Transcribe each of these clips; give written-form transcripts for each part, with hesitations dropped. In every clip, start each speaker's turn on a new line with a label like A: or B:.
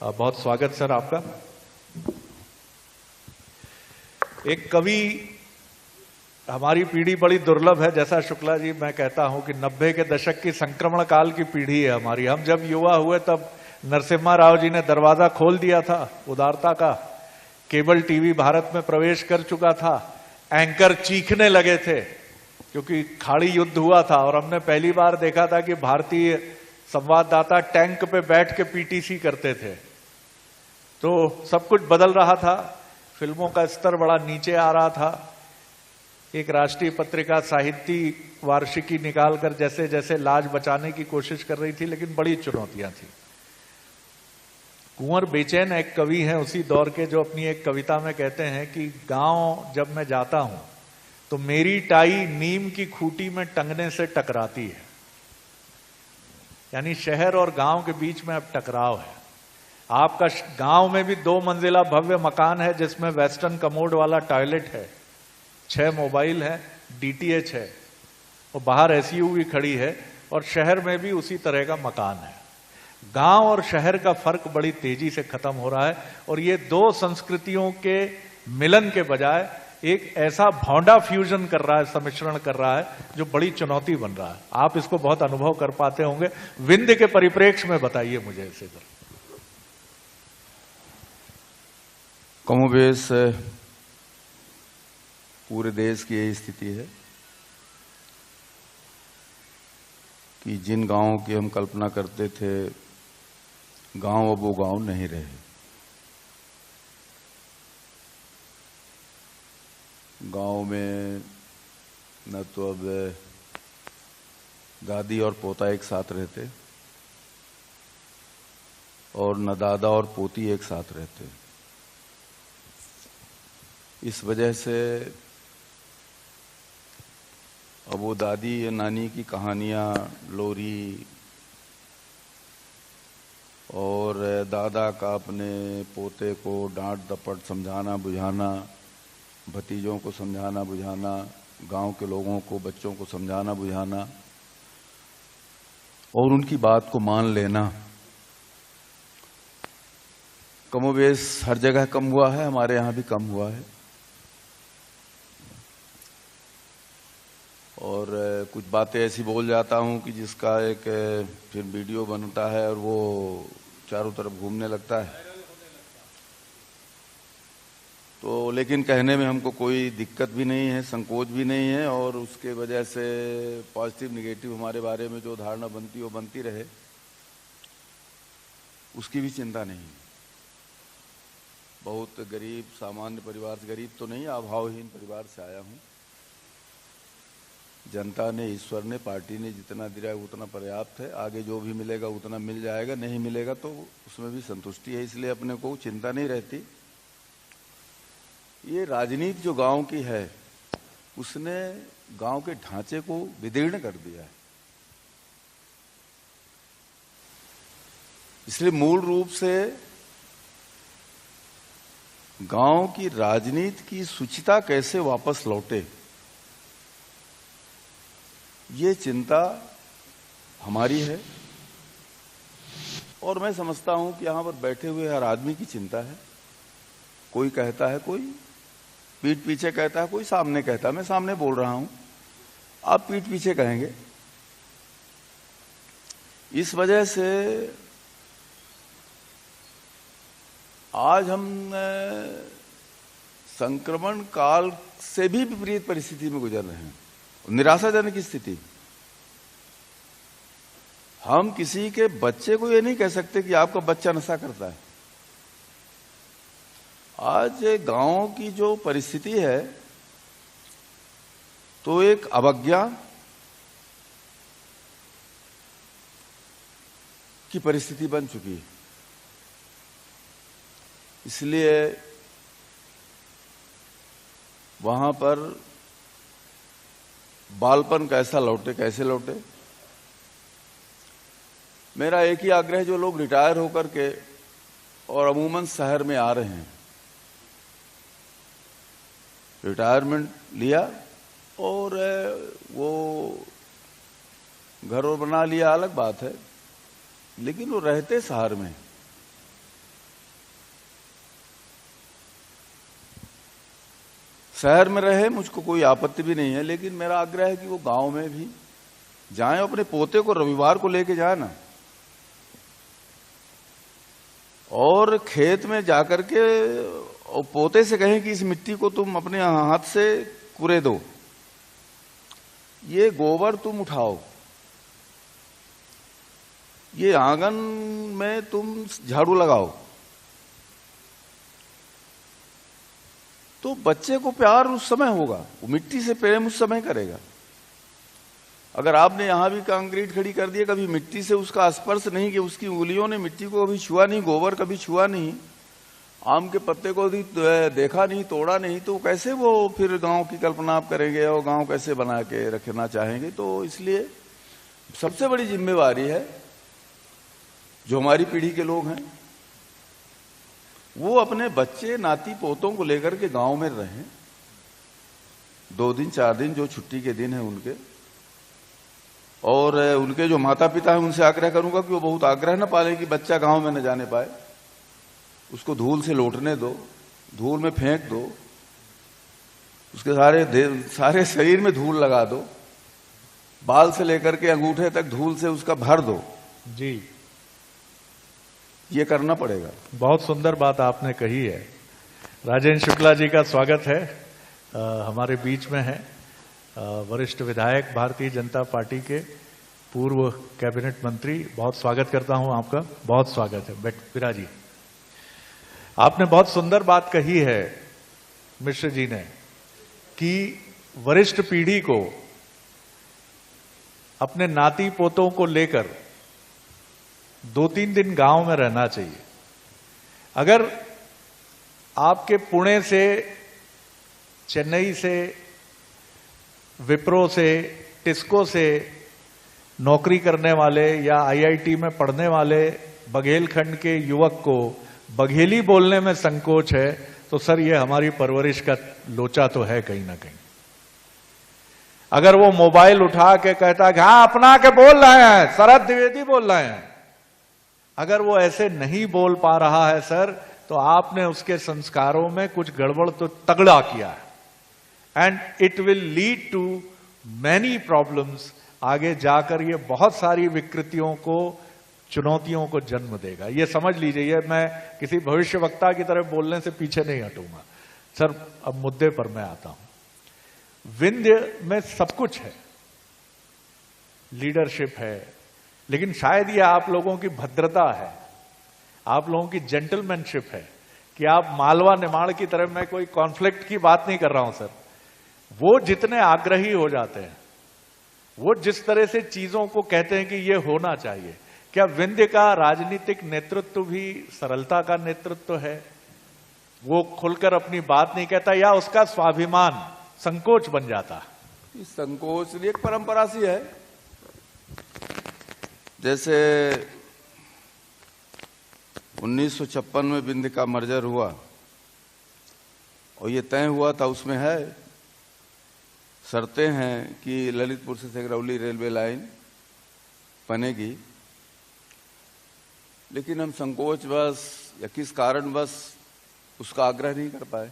A: बहुत स्वागत सर आपका। एक कवि हमारी पीढ़ी बड़ी दुर्लभ है, जैसा शुक्ला जी मैं कहता हूं कि 90 के दशक की संक्रमण काल की पीढ़ी है हमारी। हम जब युवा हुए तब नरसिम्हा राव जी ने दरवाजा खोल दिया था उदारता का। केबल टीवी भारत में प्रवेश कर चुका था। एंकर चीखने लगे थे क्योंकि खाड़ी युद्ध हुआ था और हमने पहली बार देखा था कि भारतीय संवाददाता टैंक पे बैठ के पीटीसी करते थे। तो सब कुछ बदल रहा था, फिल्मों का स्तर बड़ा नीचे आ रहा था। एक राष्ट्रीय पत्रिका साहित्य वार्षिकी निकालकर जैसे जैसे लाज बचाने की कोशिश कर रही थी, लेकिन बड़ी चुनौतियां थी। कुंवर बेचैन एक कवि हैं उसी दौर के, जो अपनी एक कविता में कहते हैं कि गांव जब मैं जाता हूं तो मेरी टाई नीम की खूंटी में टंगने से टकराती है। यानी शहर और गांव के बीच में अब टकराव है। आपका गांव में भी 2 मंजिला भव्य मकान है जिसमें वेस्टर्न कमोड वाला टॉयलेट है, 6 मोबाइल है, डीटीएच है और बाहर एसयूवी खड़ी है, और शहर में भी उसी तरह का मकान है। गांव और शहर का फर्क बड़ी तेजी से खत्म हो रहा है और ये 2 संस्कृतियों के मिलन के बजाय एक ऐसा भौंडा फ्यूजन कर रहा है, सम्मिश्रण कर रहा है, जो बड़ी चुनौती बन रहा है। आप इसको बहुत अनुभव कर पाते होंगे। विंध्य के परिप्रेक्ष्य में बताइए मुझे इसे जरा।
B: कमोबेश पूरे देश की यही स्थिति है कि जिन गांवों की हम कल्पना करते थे, गांव अब वो गांव नहीं रहे। गांव में न तो अब दादी और पोता एक साथ रहते और न दादा और पोती एक साथ रहते। इस वजह से अब वो दादी या नानी की कहानियां, लोरी, और दादा का अपने पोते को डांट डपट समझाना बुझाना, भतीजों को समझाना बुझाना, गांव के लोगों को, बच्चों को समझाना बुझाना और उनकी बात को मान लेना, कमोबेश हर जगह कम हुआ है, हमारे यहां भी कम हुआ है। और कुछ बातें ऐसी बोल जाता हूं कि जिसका एक फिर वीडियो बनता है और वो चारों तरफ घूमने लगता है। तो लेकिन कहने में हमको कोई दिक्कत भी नहीं है, संकोच भी नहीं है, और उसके वजह से पॉजिटिव निगेटिव हमारे बारे में जो धारणा बनती है वो बनती रहे, उसकी भी चिंता नहीं। बहुत गरीब सामान्य परिवार से, गरीब तो नहीं, अभावहीन परिवार से आया हूं। जनता ने, ईश्वर ने, पार्टी ने जितना दिया उतना पर्याप्त है। आगे जो भी मिलेगा उतना मिल जाएगा, नहीं मिलेगा तो उसमें भी संतुष्टि है, इसलिए अपने को चिंता नहीं रहती। ये राजनीति जो गांव की है उसने गांव के ढांचे को विदीर्ण कर दिया है। इसलिए मूल रूप से गांव की राजनीति की शुचिता कैसे वापस लौटे, ये चिंता हमारी है। और मैं समझता हूं कि यहां पर बैठे हुए हर आदमी की चिंता है। कोई कहता है, कोई पीठ पीछे कहता है, कोई सामने कहता है। मैं सामने बोल रहा हूं, आप पीठ पीछे कहेंगे। इस वजह से आज हम संक्रमण काल से भी विपरीत परिस्थिति में गुजर रहे हैं, निराशाजनक स्थिति। हम किसी के बच्चे को ये नहीं कह सकते कि आपका बच्चा नशा करता है। आज गांव की जो परिस्थिति है तो एक अवज्ञा की परिस्थिति बन चुकी है। इसलिए वहां पर बालपन कैसा लौटे, कैसे लौटे। मेरा एक ही आग्रह है, जो लोग रिटायर होकर के और अमूमन शहर में आ रहे हैं, रिटायरमेंट लिया और वो घर और बना लिया अलग बात है, लेकिन वो रहते शहर में, शहर में रहे मुझको कोई आपत्ति भी नहीं है, लेकिन मेरा आग्रह है कि वो गांव में भी जाएं, अपने पोते को रविवार को लेके जाए ना, और खेत में जाकर के और पोते से कहें कि इस मिट्टी को तुम अपने हाथ से कुरे दो, ये गोबर तुम उठाओ, ये आंगन में तुम झाड़ू लगाओ। तो बच्चे को प्यार उस समय होगा, वो मिट्टी से प्रेम उस समय करेगा। अगर आपने यहां भी कंक्रीट खड़ी कर दिया, कभी मिट्टी से उसका स्पर्श नहीं किया, उसकी उंगलियों ने मिट्टी को कभी छुआ नहीं, गोबर कभी छुआ नहीं, आम के पत्ते को भी देखा नहीं, तोड़ा नहीं, तो कैसे वो फिर गांव की कल्पना आप करेंगे और गांव कैसे बना के रखना चाहेंगे। तो इसलिए सबसे बड़ी जिम्मेवारी है जो हमारी पीढ़ी के लोग हैं, वो अपने बच्चे नाती पोतों को लेकर के गांव में रहें, 2 दिन 4 दिन जो छुट्टी के दिन है उनके, और उनके जो माता पिता हैं उनसे आग्रह करूंगा कि वो बहुत आग्रह न पालें कि बच्चा गांव में न जाने पाए, उसको धूल से लौटने दो, धूल में फेंक दो, उसके सारे शरीर में धूल लगा दो, बाल से लेकर के अंगूठे तक धूल से उसका भर दो
A: जी।
B: ये करना पड़ेगा।
A: बहुत सुंदर बात आपने कही है। राजेंद्र शुक्ला जी का स्वागत है, हमारे बीच में है, वरिष्ठ विधायक, भारतीय जनता पार्टी के पूर्व कैबिनेट मंत्री। बहुत स्वागत करता हूं आपका, बहुत स्वागत है। विराजी, आपने बहुत सुंदर बात कही है मिश्र जी ने कि वरिष्ठ पीढ़ी को अपने नाती पोतों को लेकर 2-3 दिन गांव में रहना चाहिए। अगर आपके पुणे से, चेन्नई से, विप्रो से, टिस्को से नौकरी करने वाले या आईआईटी में पढ़ने वाले बघेलखंड के युवक को बघेली बोलने में संकोच है, तो सर ये हमारी परवरिश का लोचा तो है कहीं ना कहीं। अगर वो मोबाइल उठा के कहता है कि हाँ अपना के बोल रहे हैं, शरद द्विवेदी बोल रहे हैं, अगर वो ऐसे नहीं बोल पा रहा है सर, तो आपने उसके संस्कारों में कुछ गड़बड़ तो तगड़ा किया है, and it will lead to many problems. आगे जाकर ये बहुत सारी विकृतियों को, चुनौतियों को जन्म देगा, ये समझ लीजिए। मैं किसी भविष्य वक्ता की तरह बोलने से पीछे नहीं हटूंगा सर। अब मुद्दे पर मैं आता हूं। विंध्य में सब कुछ है, लीडरशिप है, लेकिन शायद ये आप लोगों की भद्रता है, आप लोगों की जेंटलमैनशिप है कि आप मालवा निमाड़ की तरह, मैं कोई कॉन्फ्लिक्ट की बात नहीं कर रहा हूं सर, वो जितने आग्रही हो जाते हैं, वो जिस तरह से चीजों को कहते हैं कि ये होना चाहिए, क्या विंध्य का राजनीतिक नेतृत्व भी सरलता का नेतृत्व है? वो खुलकर अपनी बात नहीं कहता, या उसका स्वाभिमान संकोच बन जाता?
B: इस संकोच एक परंपरा सी है। जैसे 1956 में विंध्य का मर्जर हुआ और ये तय हुआ था, उसमें है शर्तें हैं कि ललितपुर से सिंगरौली रेलवे लाइन बनेगी, लेकिन हम संकोचवश या किस कारणवश उसका आग्रह नहीं कर पाए।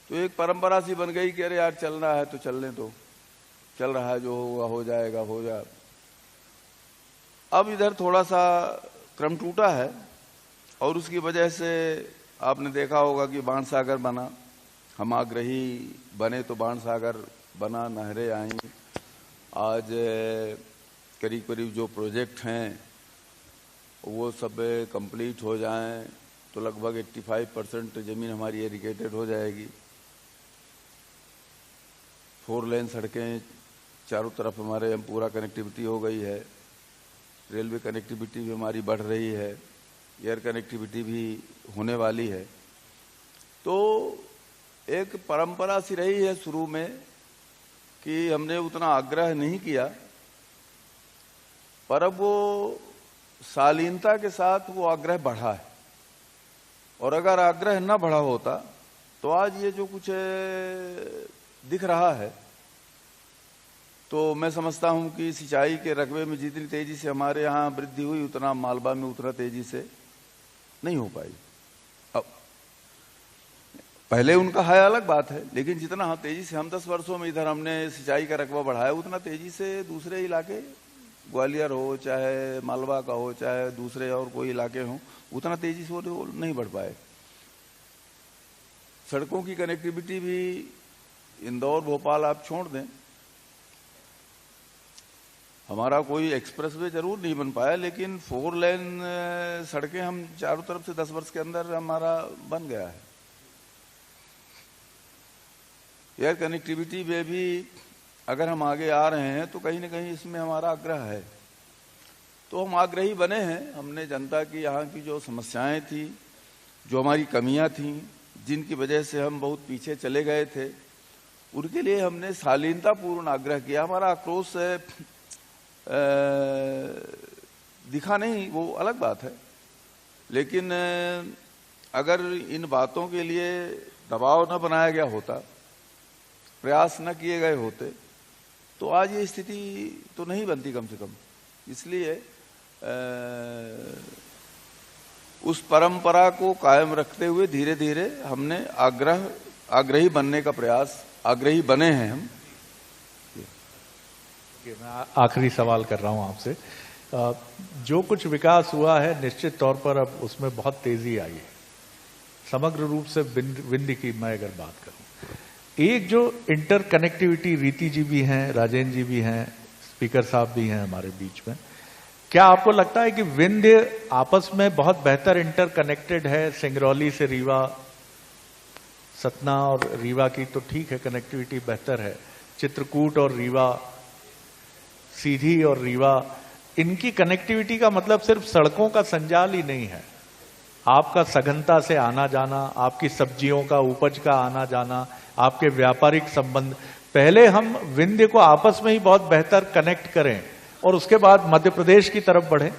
B: तो एक परंपरा सी बन गई कि अरे यार चलना है तो चलने दो, चल रहा है, जो होगा हो जाएगा, हो जाए। अब इधर थोड़ा सा क्रम टूटा है और उसकी वजह से आपने देखा होगा कि बाणसागर बना, हम आग्रही बने तो बाणसागर बना, नहरें आई। आज करीब करीब जो प्रोजेक्ट हैं वो सब कंप्लीट हो जाएं तो लगभग 85% जमीन हमारी इरिगेटेड हो जाएगी। 4 लेन सड़कें चारों तरफ हमारे पूरा कनेक्टिविटी हो गई है, रेलवे कनेक्टिविटी भी हमारी बढ़ रही है, एयर कनेक्टिविटी भी होने वाली है। तो एक परंपरा सी रही है शुरू में कि हमने उतना आग्रह नहीं किया, पर अब वो शालीनता के साथ वो आग्रह बढ़ा है। और अगर आग्रह न बढ़ा होता तो आज ये जो कुछ दिख रहा है, तो मैं समझता हूं कि सिंचाई के रकबे में जितनी तेजी से हमारे यहाँ वृद्धि हुई, उतना मालवा में उतना तेजी से नहीं हो पाई। पहले उनका है अलग बात है, लेकिन जितना हम तेजी से, हम 10 वर्षों में इधर हमने सिंचाई का रकबा बढ़ाया, उतना तेजी से दूसरे इलाके, ग्वालियर हो चाहे मालवा का हो चाहे दूसरे और कोई इलाके हों, उतना तेजी से वो नहीं बढ़ पाए। सड़कों की कनेक्टिविटी भी इंदौर भोपाल आप छोड़ दें, हमारा कोई एक्सप्रेसवे जरूर नहीं बन पाया, लेकिन 4 लेन सड़कें हम चारों तरफ से 10 वर्ष के अंदर हमारा बन गया है। एयर कनेक्टिविटी में भी अगर हम आगे आ रहे हैं तो कहीं ना कहीं इसमें हमारा आग्रह है, तो हम आग्रही बने हैं। हमने जनता की यहाँ की जो समस्याएं थी, जो हमारी कमियां थी, जिनकी वजह से हम बहुत पीछे चले गए थे, उनके लिए हमने शालीनतापूर्ण आग्रह किया। हमारा आक्रोश दिखा नहीं, वो अलग बात है, लेकिन अगर इन बातों के लिए दबाव न बनाया गया होता, प्रयास न किए गए होते, तो आज ये स्थिति तो नहीं बनती कम से कम। इसलिए उस परंपरा को कायम रखते हुए धीरे धीरे हमने आग्रही बनने का प्रयास, आग्रही बने हैं हम।
A: मैं आखिरी सवाल कर रहा हूं आपसे। जो कुछ विकास हुआ है निश्चित तौर पर अब उसमें बहुत तेजी आई है, समग्र रूप से विंध्य की मैं अगर बात करूं, एक जो इंटर कनेक्टिविटी, रीति जी भी हैं, राजेंद्र जी भी हैं, स्पीकर साहब भी हैं हमारे बीच में, क्या आपको लगता है कि विंध्य आपस में बहुत बेहतर इंटर कनेक्टेड है? सिंगरौली से रीवा, सतना और रीवा की तो ठीक है कनेक्टिविटी बेहतर है, चित्रकूट और रीवा, सीधी और रीवा, इनकी कनेक्टिविटी का मतलब सिर्फ सड़कों का संजाल ही नहीं है, आपका सघनता से आना जाना, आपकी सब्जियों का उपज का आना जाना, आपके व्यापारिक संबंध। पहले हम विंध्य को आपस में ही बहुत बेहतर कनेक्ट करें और उसके बाद मध्य प्रदेश की तरफ बढ़े।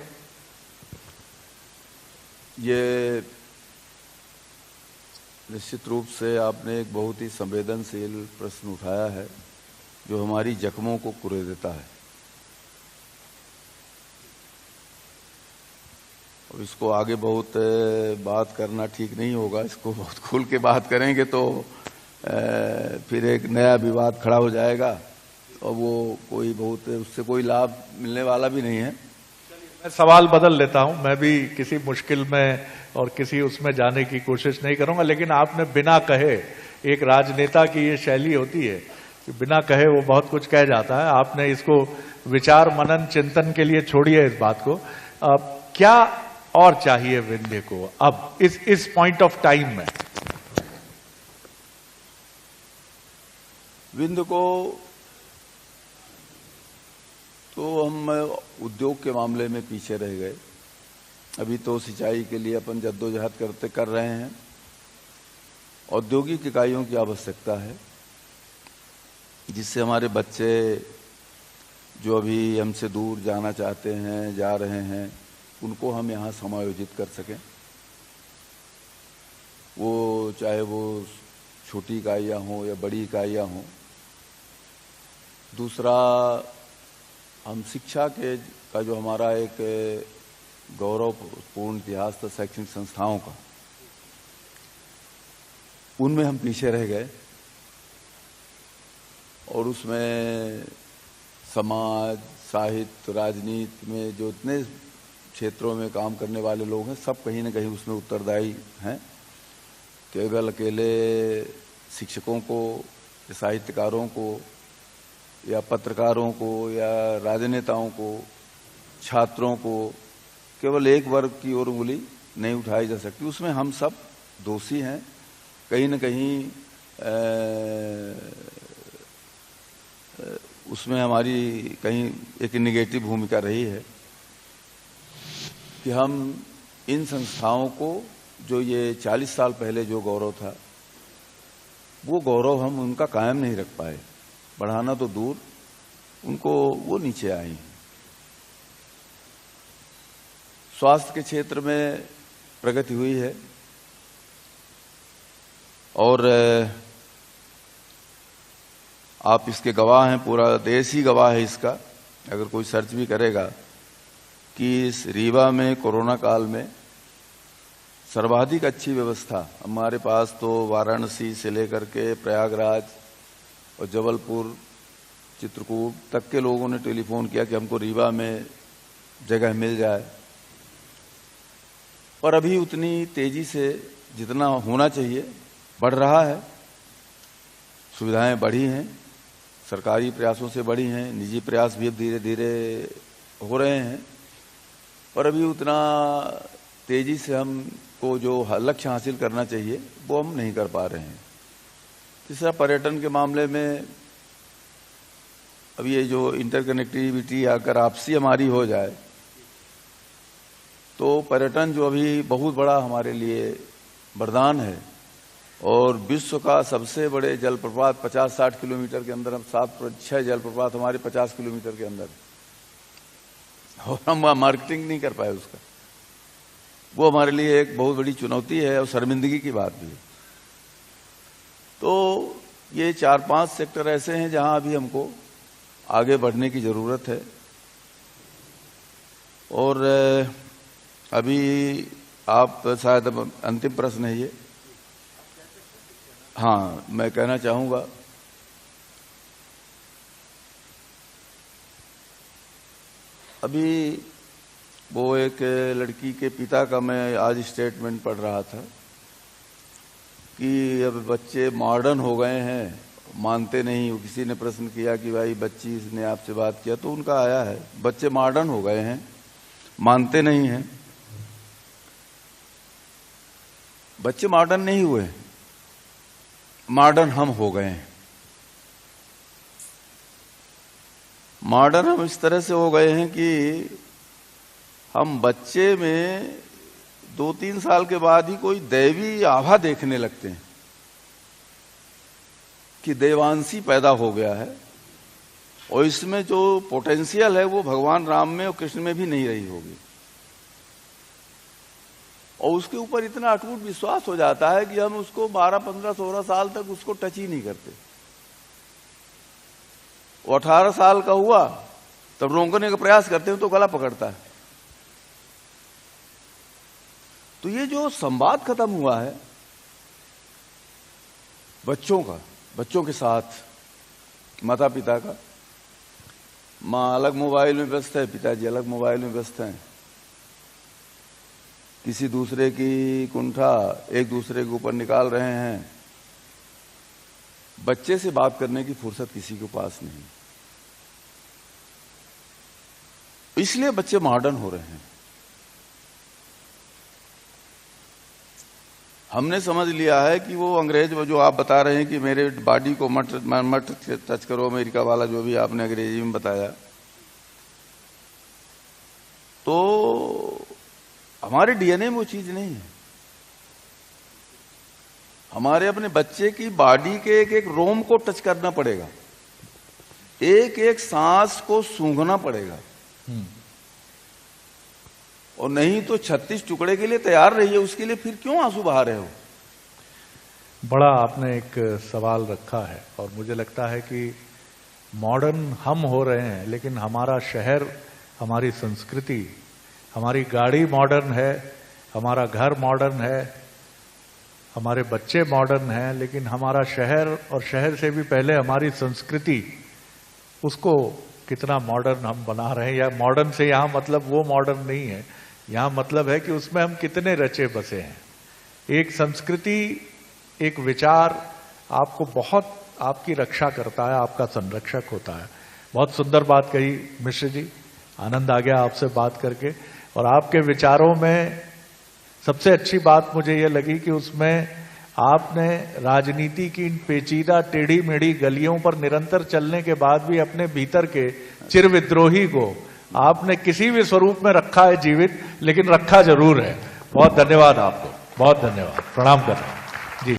B: ये निश्चित रूप से आपने एक बहुत ही संवेदनशील प्रश्न उठाया है, जो हमारी जख्मों को कुरे देता है। और इसको आगे बहुत बात करना ठीक नहीं होगा, इसको बहुत खुल के बात करेंगे तो फिर एक नया विवाद खड़ा हो जाएगा और वो कोई बहुत, उससे कोई लाभ मिलने वाला भी नहीं है।
A: मैं सवाल बदल लेता हूं, मैं भी किसी मुश्किल में और किसी उसमें जाने की कोशिश नहीं करूंगा, लेकिन आपने बिना कहे, एक राजनेता की ये शैली होती है कि बिना कहे वो बहुत कुछ कह जाता है, आपने इसको विचार मनन चिंतन के लिए छोड़िए इस बात को। क्या और चाहिए विंध्य को अब इस पॉइंट ऑफ टाइम में?
B: विंध्य को तो हम उद्योग के मामले में पीछे रह गए। अभी तो सिंचाई के लिए अपन जद्दोजहद कर रहे हैं, औद्योगिक इकाइयों की आवश्यकता है, जिससे हमारे बच्चे जो अभी हमसे दूर जाना चाहते हैं, जा रहे हैं, उनको हम यहाँ समायोजित कर सकें। वो चाहे वो छोटी इकाइयाँ हों या बड़ी इकाइयाँ हों। दूसरा, हम शिक्षा का जो हमारा एक गौरवपूर्ण इतिहास था शैक्षणिक संस्थाओं का, उनमें हम पीछे रह गए और उसमें समाज, साहित्य, राजनीति में जो इतने क्षेत्रों में काम करने वाले लोग हैं, सब कहीं ना कहीं उसमें उत्तरदायी हैं। केवल अकेले शिक्षकों को, साहित्यकारों को या पत्रकारों को या राजनेताओं को, छात्रों को केवल एक वर्ग की ओर उंगली नहीं उठाई जा सकती। उसमें हम सब दोषी हैं। कहीं न कहीं उसमें हमारी कहीं एक निगेटिव भूमिका रही है कि हम इन संस्थाओं को, जो ये 40 साल पहले जो गौरव था, वो गौरव हम उनका कायम नहीं रख पाए। बढ़ाना तो दूर, उनको वो नीचे आई। स्वास्थ्य के क्षेत्र में प्रगति हुई है और आप इसके गवाह हैं, पूरा देश ही गवाह है इसका। अगर कोई सर्च भी करेगा कि इस रीवा में कोरोना काल में सर्वाधिक अच्छी व्यवस्था हमारे पास तो वाराणसी से लेकर के प्रयागराज और जबलपुर, चित्रकूट तक के लोगों ने टेलीफोन किया कि हमको रीवा में जगह मिल जाए, और अभी उतनी तेजी से जितना होना चाहिए बढ़ रहा है। सुविधाएं बढ़ी हैं, सरकारी प्रयासों से बढ़ी हैं, निजी प्रयास भी अब धीरे धीरे हो रहे हैं, पर अभी उतना तेजी से हमको जो लक्ष्य हासिल करना चाहिए वो हम नहीं कर पा रहे हैं। तीसरा, पर्यटन के मामले में अब ये जो इंटरकनेक्टिविटी अगर आपसी हमारी हो जाए तो पर्यटन जो अभी बहुत बड़ा हमारे लिए वरदान है, और विश्व का सबसे बड़े जलप्रपात 50-60 किलोमीटर के अंदर, हम 7-6 जलप्रपात हमारे 50 किलोमीटर के अंदर, और हम मार्केटिंग नहीं कर पाए उसका। वो हमारे लिए एक बहुत बड़ी चुनौती है और शर्मिंदगी की बात भी है। तो ये 4-5 सेक्टर ऐसे हैं जहां अभी हमको आगे बढ़ने की जरूरत है। और अभी आप शायद अंतिम प्रश्न है ये। हाँ, मैं कहना चाहूंगा अभी वो एक लड़की के पिता का मैं आज स्टेटमेंट पढ़ रहा था कि अब बच्चे मॉडर्न हो गए हैं, मानते नहीं। किसी ने प्रश्न किया कि भाई बच्ची ने आपसे बात किया, तो उनका आया है बच्चे मॉडर्न हो गए हैं, मानते नहीं हैं। बच्चे मॉडर्न नहीं हुए, मॉडर्न हम हो गए हैं। मॉडर्न हम इस तरह से हो गए हैं कि हम बच्चे में 2-3 साल के बाद ही कोई दैवी आभा देखने लगते हैं कि देवांशी पैदा हो गया है, और इसमें जो पोटेंशियल है वो भगवान राम में और कृष्ण में भी नहीं रही होगी, और उसके ऊपर इतना अटूट विश्वास हो जाता है कि हम उसको 12, 15, 16 साल तक उसको टच ही नहीं करते। वो 18 साल का हुआ तब रोकने का प्रयास करते हैं तो गला पकड़ता है। तो ये जो संवाद खत्म हुआ है बच्चों का, बच्चों के साथ माता पिता का, माँ अलग मोबाइल में व्यस्त है, पिताजी अलग मोबाइल में व्यस्त हैं, किसी दूसरे की कुंठा एक दूसरे के ऊपर निकाल रहे हैं, बच्चे से बात करने की फुर्सत किसी के पास नहीं। इसलिए बच्चे मॉडर्न हो रहे हैं। हमने समझ लिया है कि वो अंग्रेज में जो आप बता रहे हैं कि मेरे बॉडी को मत टच करो, अमेरिका वाला जो भी आपने अंग्रेजी में बताया, तो हमारे डीएनए में वो चीज नहीं है। हमारे अपने बच्चे की बॉडी के एक एक रोम को टच करना पड़ेगा, एक एक सांस को सूंघना पड़ेगा, और नहीं तो 36 टुकड़े के लिए तैयार रहिए, उसके लिए फिर क्यों आंसू बहा रहे हो।
A: बड़ा आपने एक सवाल रखा है, और मुझे लगता है कि मॉडर्न हम हो रहे हैं, लेकिन हमारा शहर, हमारी संस्कृति, हमारी गाड़ी मॉडर्न है, हमारा घर मॉडर्न है, हमारे बच्चे मॉडर्न हैं, लेकिन हमारा शहर और शहर से भी पहले हमारी संस्कृति, उसको कितना मॉडर्न हम बना रहे हैं। या मॉडर्न से यहां मतलब वो मॉडर्न नहीं है, यहां मतलब है कि उसमें हम कितने रचे बसे हैं। एक संस्कृति, एक विचार आपको बहुत, आपकी रक्षा करता है, आपका संरक्षक होता है। बहुत सुंदर बात कही मिश्र जी, आनंद आ गया आपसे बात करके। और आपके विचारों में सबसे अच्छी बात मुझे ये लगी कि उसमें आपने राजनीति की इन पेचीदा टेढ़ी मेढ़ी गलियों पर निरंतर चलने के बाद भी अपने भीतर के चिर विद्रोही को आपने किसी भी स्वरूप में रखा है जीवित, लेकिन रखा जरूर है। बहुत धन्यवाद आपको, बहुत धन्यवाद, प्रणाम कर रहा हूं।